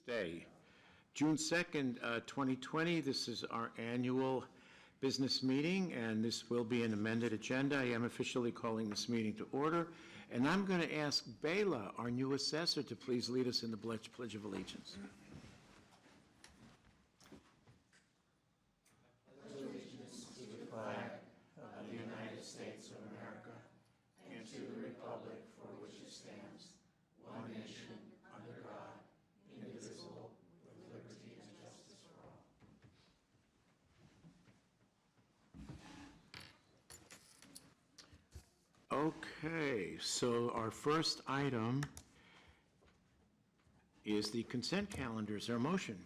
Day. June 2nd, 2020, this is our annual business meeting, and this will be an amended agenda. I am officially calling this meeting to order, and I'm going to ask Bela, our new assessor, to please lead us in the Pledge of Allegiance. Pledge allegiance to the flag of the United States of America and to the republic for which it stands, one nation, under God, indivisible, with liberty and justice for all. Okay, so our first item is the consent calendar. Is there a motion?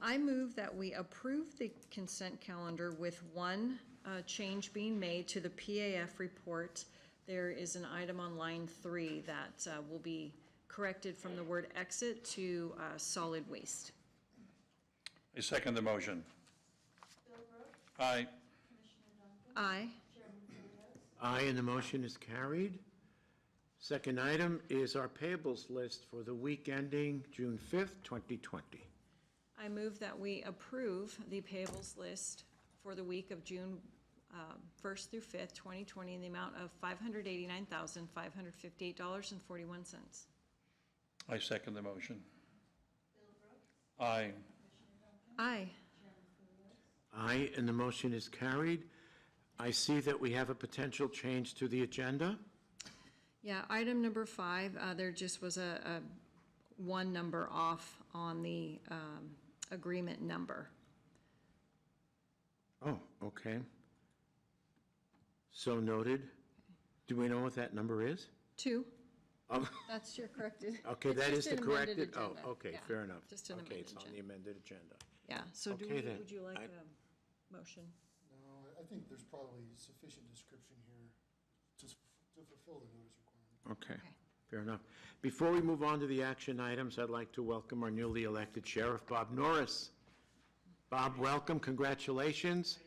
I move that we approve the consent calendar with one change being made to the PAF report. There is an item on line 3 that will be corrected from the word exit to solid waste. I second the motion. Bill Brooks. Aye. Commissioner Duncan. Aye. Chairman Ferguson. Aye, and the motion is carried. Second item is our payables list for the week ending June 5th, 2020. I move that we approve the payables list for the week of June 1st through 5th, 2020, in the amount of $589,558.41. I second the motion. Bill Brooks. Aye. Commissioner Duncan. Aye. Chairman Ferguson. Aye, and the motion is carried. I see that we have a potential change to the agenda. Yeah, item number 5, there just was a one number off on the agreement number. Oh, okay. So noted. Do we know what that number is? 2. Oh, That's your corrected. okay, It's that is just the an amended corrected. Oh, agenda. okay, Yeah, fair enough. just an Okay, amended it's on the agenda. amended agenda. Yeah, so Okay, then. would you like I- a motion? No, I think there's probably sufficient description here to fulfill the notice requirement. Okay, Okay. fair enough. Before we move on to the action items, I'd like to welcome our newly elected sheriff, Bob Norris. Bob, welcome, congratulations.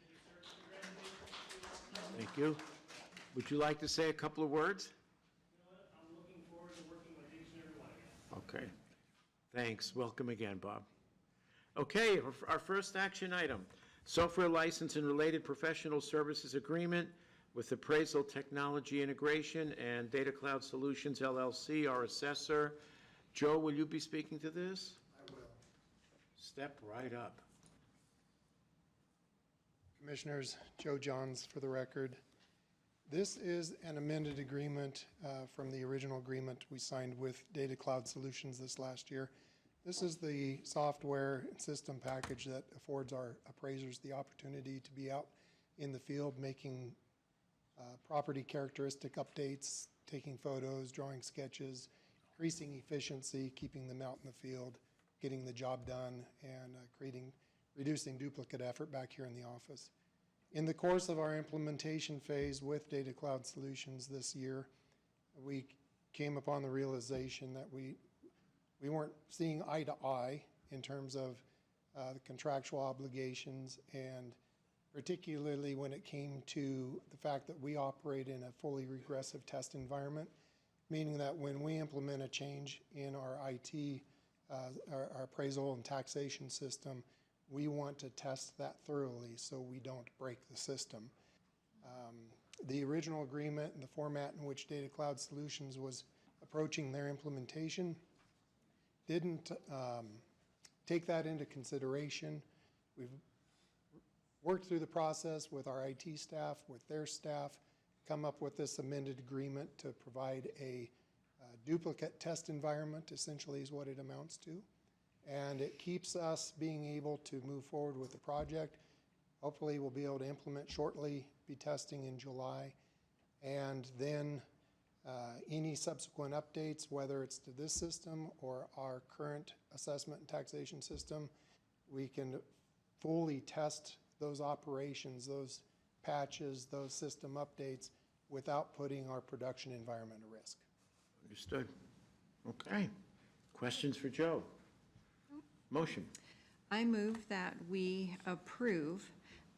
Thank you. Would you like to say a couple of words? You know what? I'm looking forward to working with each and every one of you. Okay, thanks. Welcome again, Bob. Okay, our first action item, software license and related professional services agreement with Appraisal Technology Integration and Data Cloud Solutions LLC, our assessor. Joe, will you be speaking to this? I will. Step right up. Commissioners, Joe Johns for the record. This is an amended agreement from the original agreement we signed with Data Cloud Solutions this last year. This is the software and system package that affords our appraisers the opportunity to be out in the field making property characteristic updates, taking photos, drawing sketches, increasing efficiency, keeping them out in the field, getting the job done, and reducing duplicate effort back here in the office. In the course of our implementation phase with Data Cloud Solutions this year, we came upon the realization that we weren't seeing eye to eye in terms of the contractual obligations, and particularly when it came to the fact that we operate in a fully regressive test environment, meaning that when we implement a change in our IT, our appraisal and taxation system, we want to test that thoroughly so we don't break the system. The original agreement and the format in which Data Cloud Solutions was approaching their implementation didn't take that into consideration. We've worked through the process with our IT staff, with their staff, come up with this amended agreement to provide a duplicate test environment, essentially is what it amounts to. And it keeps us being able to move forward with the project. Hopefully we'll be able to implement shortly, be testing in July, and then any subsequent updates, whether it's to this system or our current assessment and taxation system, we can fully test those operations, those patches, those system updates without putting our production environment at risk. Understood. Okay. Questions for Joe? Motion. I move that we approve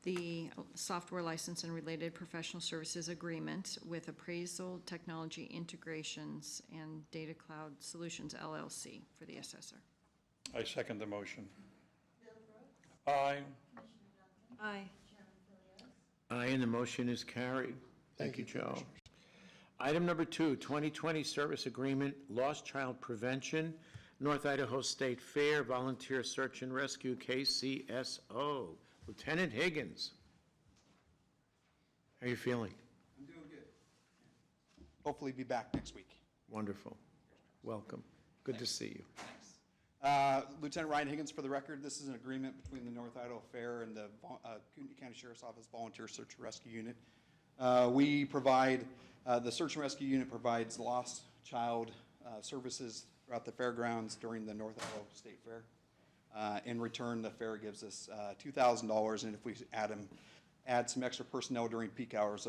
the software license and related professional services agreement with Appraisal Technology Integrations and Data Cloud Solutions LLC for the assessor. I second the motion. Bill Brooks, Aye. Commissioner Duncan, Aye. Chairman Philios, Aye, and the motion is carried. Thank you, Joe. Item number 2, 2020 Service Agreement, Lost Child Prevention, North Idaho State Fair, Volunteer Search and Rescue, KCSO. Lieutenant Higgins. How are you feeling? I'm doing good. Hopefully be back next week. Wonderful. Welcome. Good to see you. Thanks. Lieutenant Ryan Higgins, for the record, this is an agreement between the North Idaho Fair and the Kootenai County Sheriff's Office Volunteer Search and Rescue Unit. We provide, the Search and Rescue Unit provides lost child services throughout the fairgrounds during the North Idaho State Fair. In return, the fair gives us $2,000, and if we add some extra personnel during peak hours,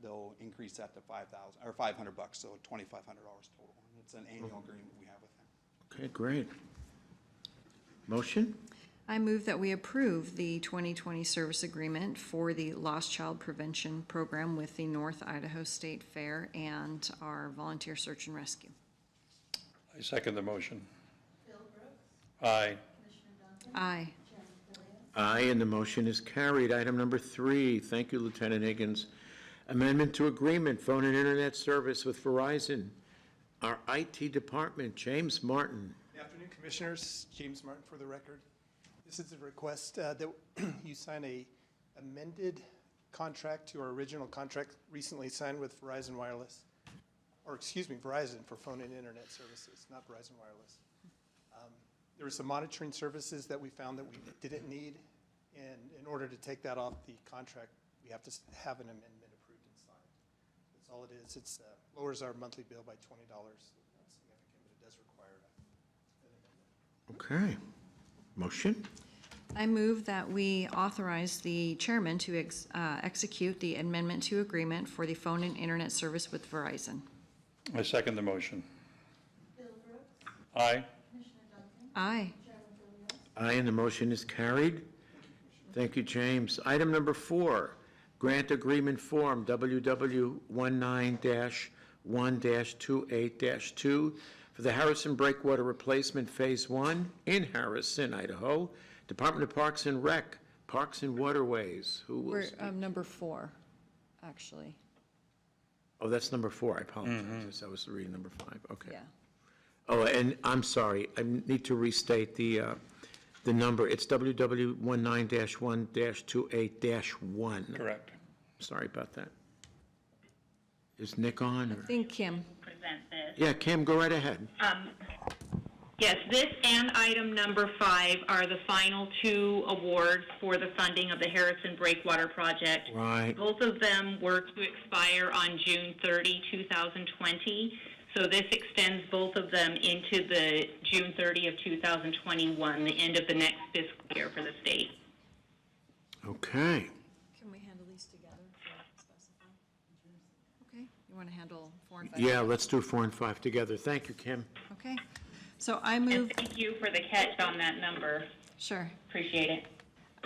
they'll increase that to $5,000 or $500, so $2,500 total. It's an annual agreement we have with them. Okay, great. Motion? I move that we approve the 2020 service agreement for the Lost Child Prevention Program with the North Idaho State Fair and our Volunteer Search and Rescue. I second the motion. Bill Brooks, Aye. Commissioner Duncan, Aye. Chairman Philios, Aye, and the motion is carried. Item number 3, thank you, Lieutenant Higgins. Amendment to agreement, phone and internet service with Verizon. Our IT department, James Martin. Good afternoon, Commissioners. James Martin for the record. This is a request that you sign a amended contract to our original contract recently signed with Verizon Wireless, or excuse me, Verizon for phone and internet services, not Verizon Wireless. There were some monitoring services that we found that we didn't need, and in order to take that off the contract, we have to have an amendment approved and signed. That's all it is. It's lowers our monthly bill by $20. Not significant, but it does require an amendment. Okay. Motion? I move that we authorize the chairman to execute the amendment to agreement for the phone and internet service with Verizon. I second the motion. Bill Brooks, Aye. Commissioner Duncan, Aye. Chairman Philios, Aye, and the motion is carried. Thank you, James. Item number 4, grant agreement form WW19-1-28-2 for the Harrison Breakwater Replacement Phase 1 in Harrison, Idaho. Department of Parks and Rec, Parks and Waterways. Who will We're speak? number 4, actually. Oh, that's number 4, I apologize. I was reading number 5, okay. Yeah. Oh, and I'm sorry, I need to restate the number. It's WW19-1-28-1. Correct. Sorry about that. Is Nick on? I think Kim. Present this. Yeah, Kim, go right ahead. Yes, this and item number 5 are the final 2 awards for the funding of the Harrison Breakwater Project. Right. Both of them were to expire on June 30, 2020. So this extends both of them into the June 30 of 2021, the end of the next fiscal year for the state. Okay. Can we handle these together to specify? Okay, you want to handle 4 and 5? Yeah, let's do 4 and 5 together. Thank you, Kim. Okay, so I And move, thank you for the catch on that number. sure. Appreciate it.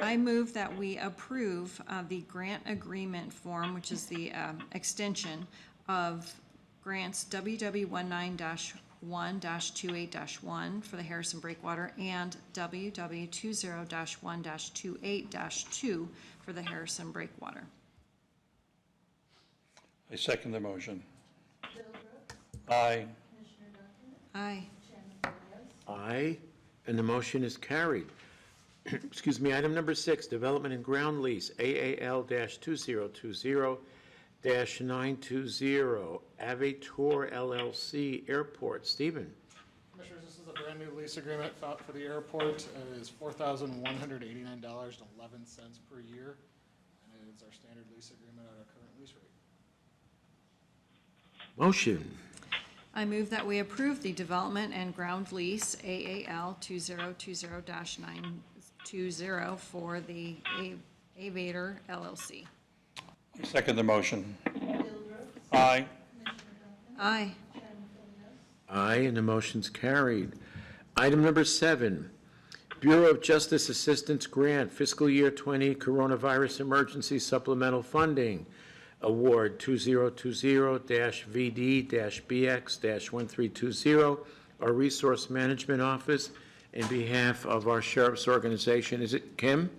I move that we approve the grant agreement form, which is the extension of grants WW19-1-28-1 for the Harrison Breakwater and WW20-1-28-2 for the Harrison Breakwater. I second the motion. Bill Brooks, Aye. Commissioner Duncan, Aye. Chairman Philios, Aye, and the motion is carried. Excuse me, item number 6, development and ground lease, AAL-2020-920, Aviator LLC Airport. Stephen? Commissioners, this is a brand-new lease agreement for the airport. It is $4,189.11 per year, and it is our standard lease agreement at our current lease rate. Motion. I move that we approve the development and ground lease AAL 2020-920 for the Aviator LLC. I second the motion. Bill Brooks, Aye. Commissioner Duncan, Aye. Chairman Philios, Aye, and the motion's carried. Item number 7, Bureau of Justice Assistance Grant, fiscal year 20 Coronavirus Emergency Supplemental Funding, Award 2020-VD-BX-1320, our Resource Management Office, in behalf of our sheriff's organization. Is it Kim?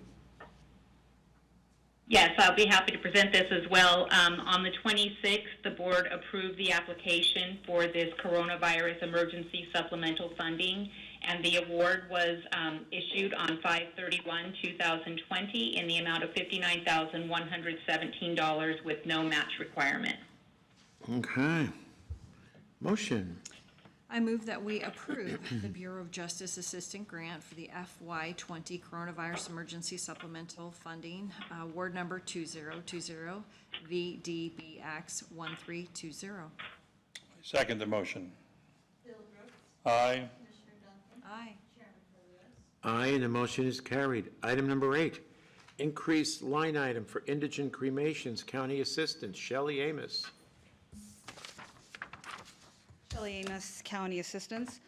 Yes, I'll be happy to present this as well. On the 26th, the board approved the application for this coronavirus emergency supplemental funding, and the award was issued on 5/31/2020 in the amount of $59,117 with no match requirement. Okay. Motion. I move that we approve the Bureau of Justice Assistant Grant for the FY20 Coronavirus Emergency Supplemental Funding, award number 2020 VDBX 1320. I second the motion. Bill Brooks. Aye. Commissioner Duncan. Aye. Chairman Philios. Aye, and the motion is carried. Item number 8, increased line item for indigent cremations, county assistance, Shelly Amos. Shelly Amos, County Assistance.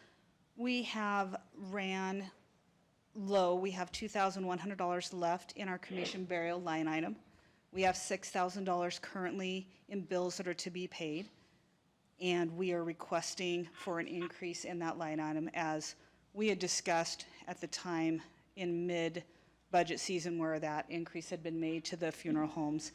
We have ran low. We have $2,100 left in our cremation burial line item. We have $6,000 currently in bills that are to be paid. And we are requesting for an increase in that line item as we had discussed at the time in mid-budget season where that increase had been made to the funeral homes.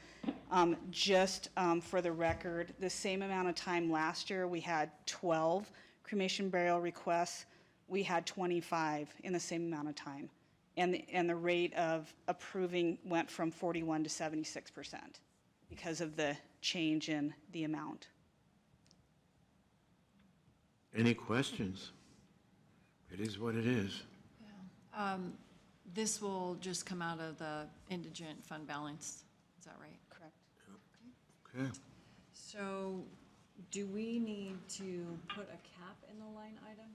For the record, the same amount of time last year, we had 12 cremation burial requests. We had 25 in the same amount of time. And the rate of approving went from 41 to 76% because of the change in the amount. Any questions? It is what it is. This will just come out of the indigent fund balance, is that right? Correct. Okay. So, do we need to put a cap in the line item?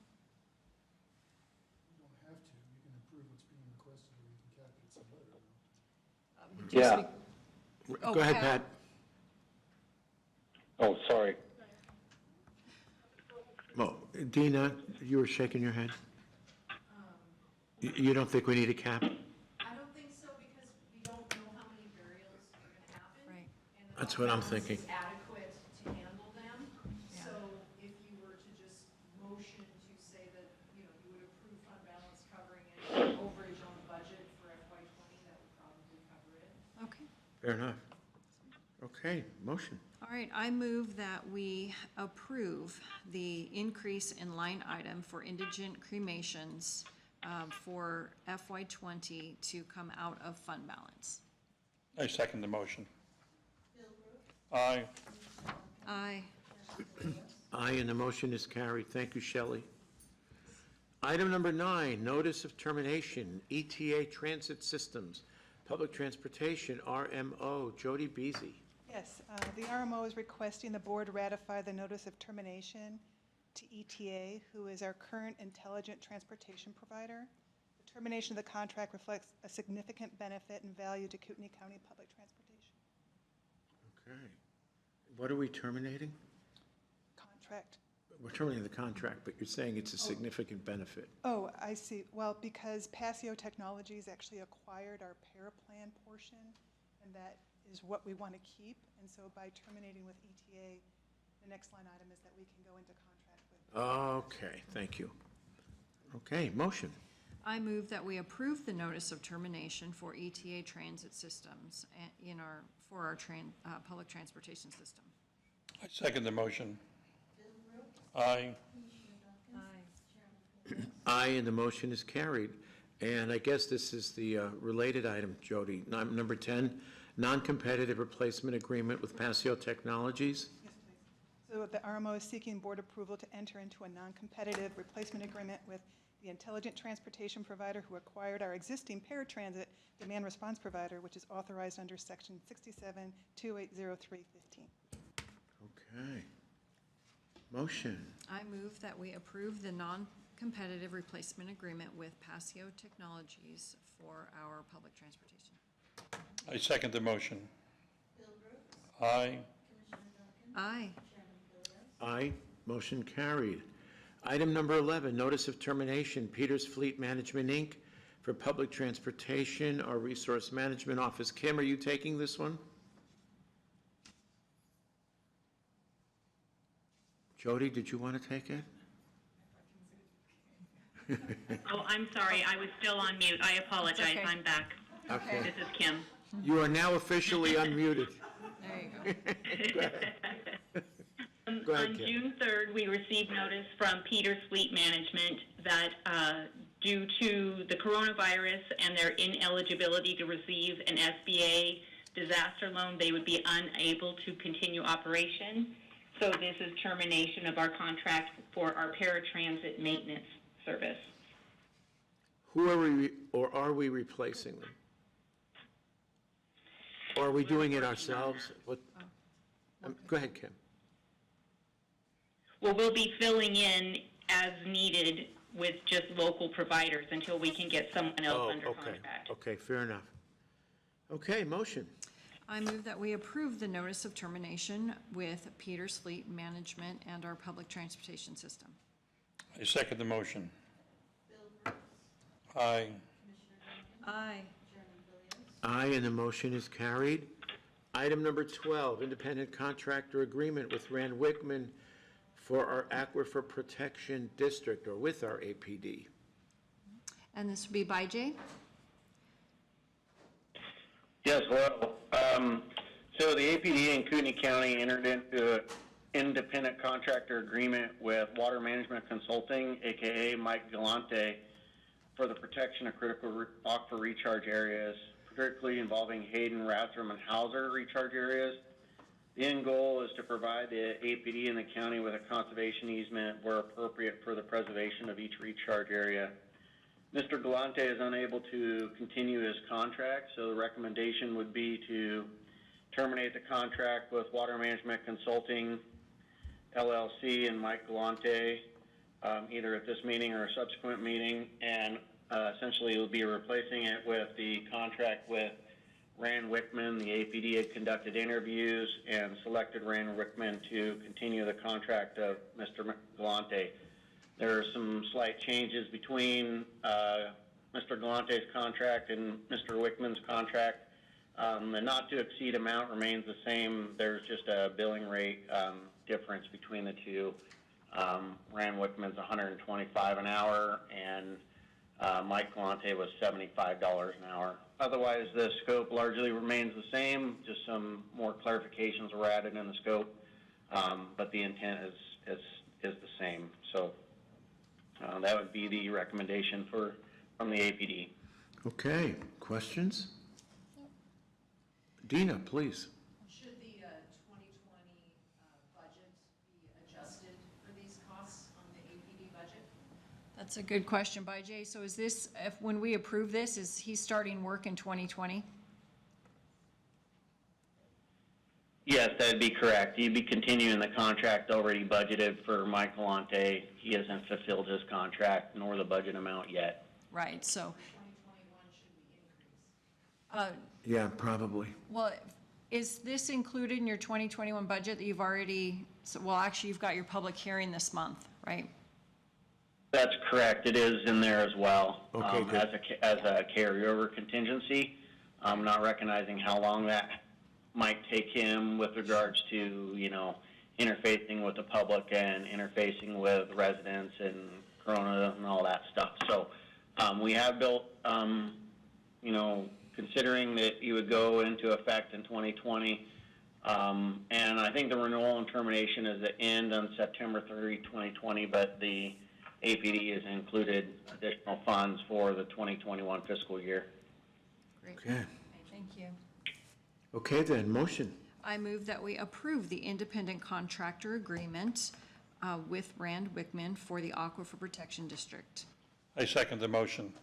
You don't have to, you can approve what's being requested, or you can cap it some later. Go ahead, Pat. Oh, sorry. Well, Dina, you were shaking your head? You don't think we need a cap? I don't think so, because we don't know how many burials are gonna happen. Right. And the That's what I'm fund balance thinking. is adequate to handle them. Yeah. So if you were to just motion to say that, you know, you would approve fund balance covering any overage on the budget for FY20, that would probably cover it. Okay. Fair enough. Okay, motion. All right, I move that we approve the increase in line item for indigent cremations for FY20 to come out of fund balance. I second the motion. Bill Brooks. Aye. Aye. Aye, and the motion is carried. Thank you, Shelley. Item number 9, notice of termination, ETA Transit Systems, Public Transportation, RMO, Jody Beasy. Yes, the RMO is requesting the board ratify the notice of termination to ETA, who is our current intelligent transportation provider. The termination of the contract reflects a significant benefit and value to Kootenai County public transportation. Okay. What are we terminating? Contract. We're terminating the contract, but you're saying it's a significant benefit. Oh, I see. Well, because Passio Technologies actually acquired our paraplan portion, and that is what we want to keep. And so by terminating with ETA, the next line item is that we can go into contract with. Okay, thank you. Okay, motion. I move that we approve the notice of termination for ETA Transit Systems for our public transportation system. I second the motion. Bill Brooks. Aye. Commissioner Duncan. Aye. Chairman Philios. Aye, and the motion is carried. And I guess this is the related item, Jody. Number 10, non-competitive replacement agreement with Passio Technologies. Yes, please. So the RMO is seeking board approval to enter into a non-competitive replacement agreement with the intelligent transportation provider who acquired our existing paratransit demand response provider, which is authorized under section 67-2803-15. Okay. Motion. I move that we approve the non-competitive replacement agreement with Passio Technologies for our public transportation. I second the motion. Bill Brooks. Aye. Commissioner Duncan. Aye. Chairman Philios. Aye. Motion carried. Item number 11, notice of termination, Peters Fleet Management, Inc., for public transportation, our resource management office. Kim, are you taking this one? Jody, did you want to take it? Oh, I'm sorry, I was still on mute. I apologize. okay. I'm back. Okay. This is Kim. You are now officially unmuted. There you go. Go ahead. Go ahead, On Kim. June 3rd, we received notice from Peters Fleet Management that due to the coronavirus and their ineligibility to receive an SBA disaster loan, they would be unable to continue operation. So this is termination of our contract for our paratransit maintenance service. Who are we, or are we replacing them? Or are we doing it ourselves? What? Go ahead, Kim. Well, we'll be filling in as needed with just local providers until we can get someone else under okay. contract. Okay, fair enough. Okay, motion. I move that we approve the notice of termination with Peters Fleet Management and our public transportation system. I second the motion. Bill Brooks, Aye. Commissioner Duncan, Aye. Chairman Williams, Aye, and the motion is carried. Item number 12, independent contractor agreement with Rand Wickman for our Aquifer Protection District, or with our APD. And this would be Bijay? Yes, hello. So the APD in Kootenai County entered into an independent contractor agreement with Water Management Consulting, AKA Mike Galante, for the protection of critical aquifer recharge areas, particularly involving Hayden, Rathdrum, and Hauser recharge areas. The end goal is to provide the APD in the county with a conservation easement where appropriate for the preservation of each recharge area. Mr. Galante is unable to continue his contract, so the recommendation would be to terminate the contract with Water Management Consulting, LLC, and Mike Galante, either at this meeting or a subsequent meeting, and essentially we'll be replacing it with the contract with Rand Wickman. The APD had conducted interviews and selected Rand Wickman to continue the contract of Mr. Galante. There are some slight changes between Mr. Galante's contract and Mr. Wickman's contract. The not to exceed amount remains the same. There's just a billing rate difference between the two. Rand Wickman's $125 an hour, and Mike Galante was $75 an hour. Otherwise, the scope largely remains the same. Just some more clarifications were added in the scope, but the intent is the same. So that would be the recommendation from the APD. Okay, questions? Dina, please. Should the 2020 budget be adjusted for these costs on the APD budget? That's a good question, Bijay. So is this, when we approve this, is he starting work in 2020? Yes, that'd be correct. You'd be continuing the contract already budgeted for Mike Galante. He hasn't fulfilled his contract nor the budget amount yet. Right, so, 2021 should we increase? Yeah, probably. well, is this included in your 2021 budget that you've already, well, actually, you've got your public hearing this month, right? That's correct. It is in there as well. Okay, good. As a carryover contingency. I'm not recognizing how long that might take him with regards to, interfacing with the public and interfacing with residents and Corona and all that stuff. So we have built, considering that he would go into effect in 2020, and I think the renewal and termination is the end on September 30, 2020, but the APD has included additional funds for the 2021 fiscal year. Great. Okay. Thank you. Okay, then, motion. I move that we approve the independent contractor agreement with Rand Wickman for the Aquifer Protection District. I second the motion.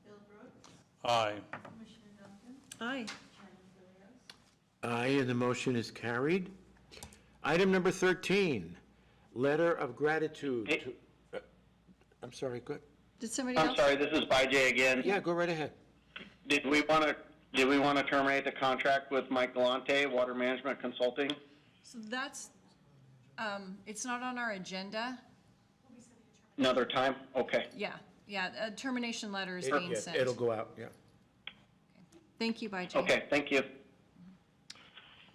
Bill Brooks, Aye. Commissioner Duncan, Aye. Chairman Williams, Aye, and the motion is carried. Item number 13, letter of gratitude to, I'm sorry, go ahead. Did somebody else? I'm sorry, this is Bijay again. Yeah, go right ahead. Did we want to terminate the contract with Mike Galante, Water Management Consulting? So that's, it's not on our agenda. Another time? Okay. Yeah, a termination letter is It- being yeah, sent. It'll go out, yeah. Thank you, Bijay. Okay, thank you.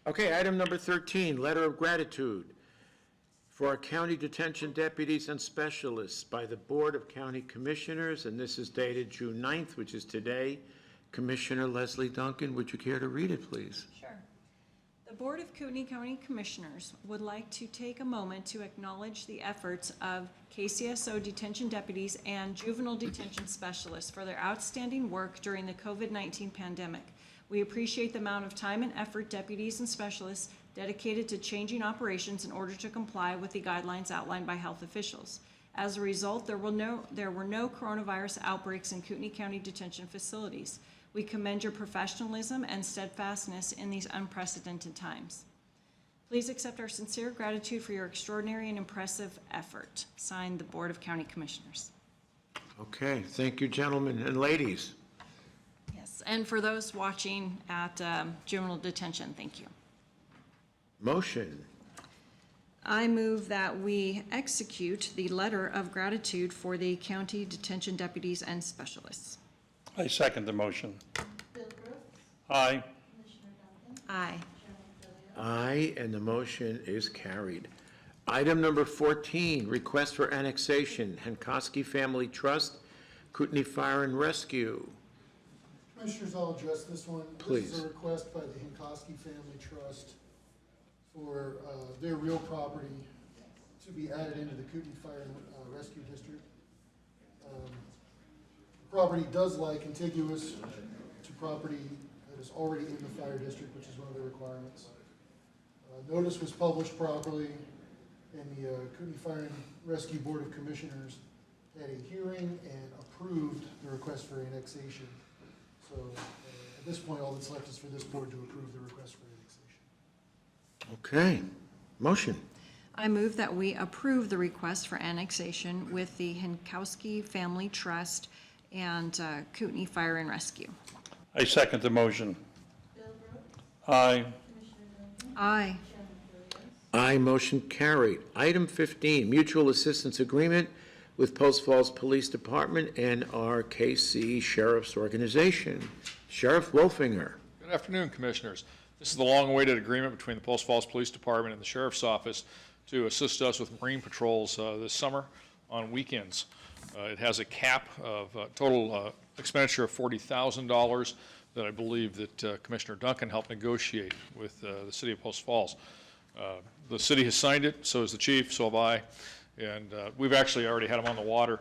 Okay, item number 13, letter of gratitude for our county detention deputies and specialists by the Board of County Commissioners, and this is dated June 9th, which is today. Commissioner Leslie Duncan, would you care to read it, please? Sure. The Board of Kootenai County Commissioners would like to take a moment to acknowledge the efforts of KCSO detention deputies and juvenile detention specialists for their outstanding work during the COVID-19 pandemic. We appreciate the amount of time and effort deputies and specialists dedicated to changing operations in order to comply with the guidelines outlined by health officials. As a result, there were no coronavirus outbreaks in Kootenai County detention facilities. We commend your professionalism and steadfastness in these unprecedented times. Please accept our sincere gratitude for your extraordinary and impressive effort. Signed, the Board of County Commissioners. Okay, thank you, gentlemen and ladies. Yes, and for those watching at juvenile detention, thank you. Motion. I move that we execute the letter of gratitude for the county detention deputies and specialists. I second the motion. Bill Brooks, Aye. Commissioner Duncan, Aye. Chairman Philios. Aye, and the motion is carried. Item number 14, request for annexation, Hankoski Family Trust, Kootenai Fire and Rescue. Commissioners, I'll address this one. Please. This is a request by the Hankoski Family Trust for their real property to be added into the Kootenai Fire and Rescue District. The property does lie contiguous to property that is already in the fire district, which is one of the requirements. Notice was published properly, and the Kootenai Fire and Rescue Board of Commissioners had a hearing and approved the request for annexation. So at this point, all that's left is for this board to approve the request for annexation. Okay, motion. I move that we approve the request for annexation with the Hankowski Family Trust and Kootenai Fire and Rescue. I second the motion. Bill Brooks, Aye. Commissioner Duncan, Aye. Chairman Philios. Aye, motion carried. Item 15, mutual assistance agreement with Post Falls Police Department and our KC Sheriff's Organization. Sheriff Wolfinger. Good afternoon, Commissioners. This is the long-awaited agreement between the Post Falls Police Department and the Sheriff's Office to assist us with Marine patrols this summer on weekends. It has a cap of total expenditure of $40,000 that I believe that Commissioner Duncan helped negotiate with the City of Post Falls. The city has signed it, so has the chief, so have I, and we've actually already had them on the water.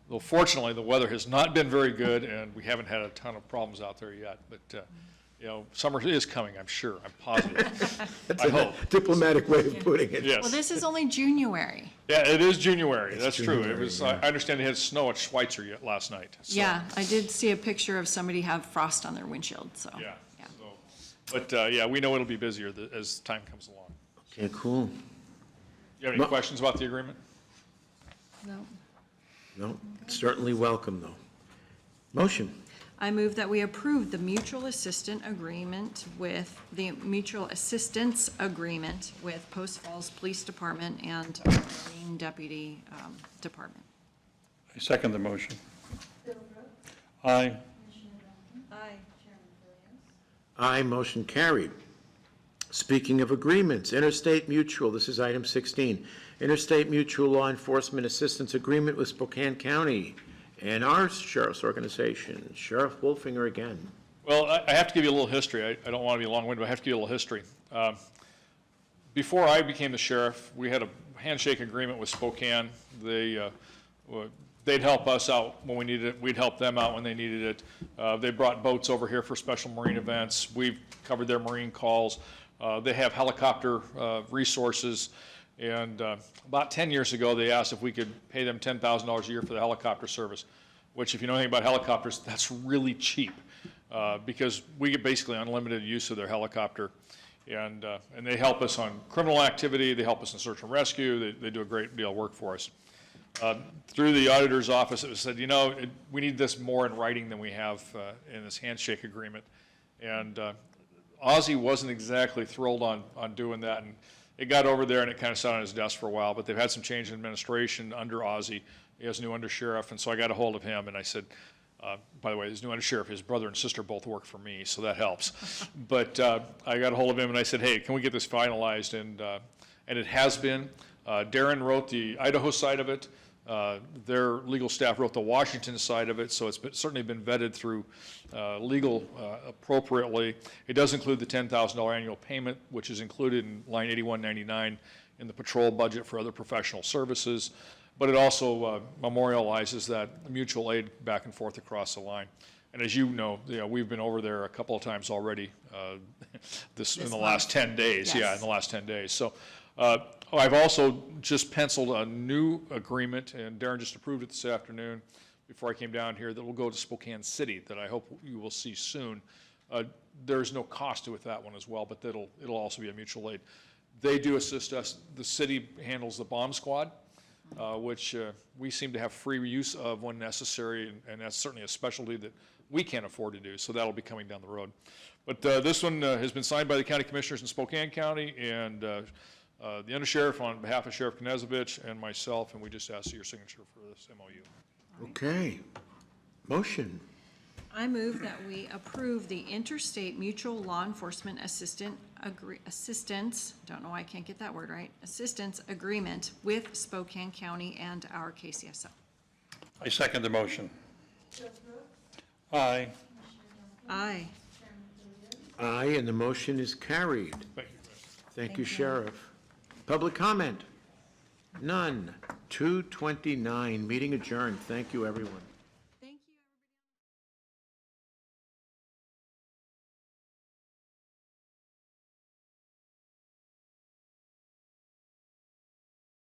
Though fortunately, the weather has not been very good, and we haven't had a ton of problems out there yet, but you know, summer is coming, I'm sure, I'm positive. That's I a hope. diplomatic way of putting it. Yes. Well, this is only January. Yeah, it is January, that's true. It January, was, yeah. I understand they had snow at Schweitzer yet last night. so- Yeah, I did see a picture of somebody have frost on their windshield, so. Yeah, so, but, yeah, we know it'll be busier as time comes along. Okay, cool. You have any questions about the agreement? No. No, certainly welcome, though. Motion. I move that we approve the mutual assistance agreement with Post Falls Police Department and our Marine Deputy Department. I second the motion. Bill Brooks, Aye. Commissioner Duncan, Aye. Chairman Philios. Aye, motion carried. Speaking of agreements, Interstate Mutual, this is item 16. Interstate Mutual Law Enforcement Assistance Agreement with Spokane County and our Sheriff's Organization. Sheriff Wolfinger again. Well, I have to give you a little history. I don't want to be long-winded, but I have to give you a little history. Before I became the sheriff, we had a handshake agreement with Spokane. They'd help us out when we needed it. We'd help them out when they needed it. They brought boats over here for special marine events. We've covered their marine calls. They have helicopter resources. And about 10 years ago, they asked if we could pay them $10,000 a year for the helicopter service, which if you know anything about helicopters, that's really cheap because we get basically unlimited use of their helicopter. And they help us on criminal activity. They help us in search and rescue. They do a great deal of work for us. Through the auditor's office, it was said, you know, we need this more in writing than we have in this handshake agreement. And Ozzie wasn't exactly thrilled on doing that. And it got over there and it kind of sat on his desk for a while, but they've had some change in administration under Ozzie. He has a new undersheriff, and so I got a hold of him and I said, by the way, his new undersheriff, his brother and sister both work for me, so that helps. But I got a hold of him and I said, hey, can we get this finalized? And it has been. Darren wrote the Idaho side of it. Their legal staff wrote the Washington side of it, so it's certainly been vetted through legal appropriately. It does include the $10,000 annual payment, which is included in line 8199 in the patrol budget for other professional services, but it also memorializes that mutual aid back and forth across the line. And as you know, we've been over there a couple of times already in the last 10 days. Yes. Yeah, in the last 10 days. So I've also just penciled a new agreement, and Darren just approved it this afternoon before I came down here, that will go to Spokane City, that I hope you will see soon. There's no cost to it, that one as well, but it'll also be a mutual aid. They do assist us. The city handles the bomb squad, which we seem to have free use of when necessary, and that's certainly a specialty that we can't afford to do, so that'll be coming down the road. But this one has been signed by the county commissioners in Spokane County, and the undersheriff on behalf of Sheriff Knezovich and myself, and we just ask your signature for this MOU. Okay. Motion. I move that we approve the Interstate Mutual Law Enforcement Assistance, don't know why I can't get that word right, assistance agreement with Spokane County and our KCSO. I second the motion. Joe Brooks, Aye. Aye. Chairman Williams, Aye, and the motion is carried. Thank you. Thank you, Sheriff. Public comment? None. 2:29, meeting adjourned. Thank you, everyone.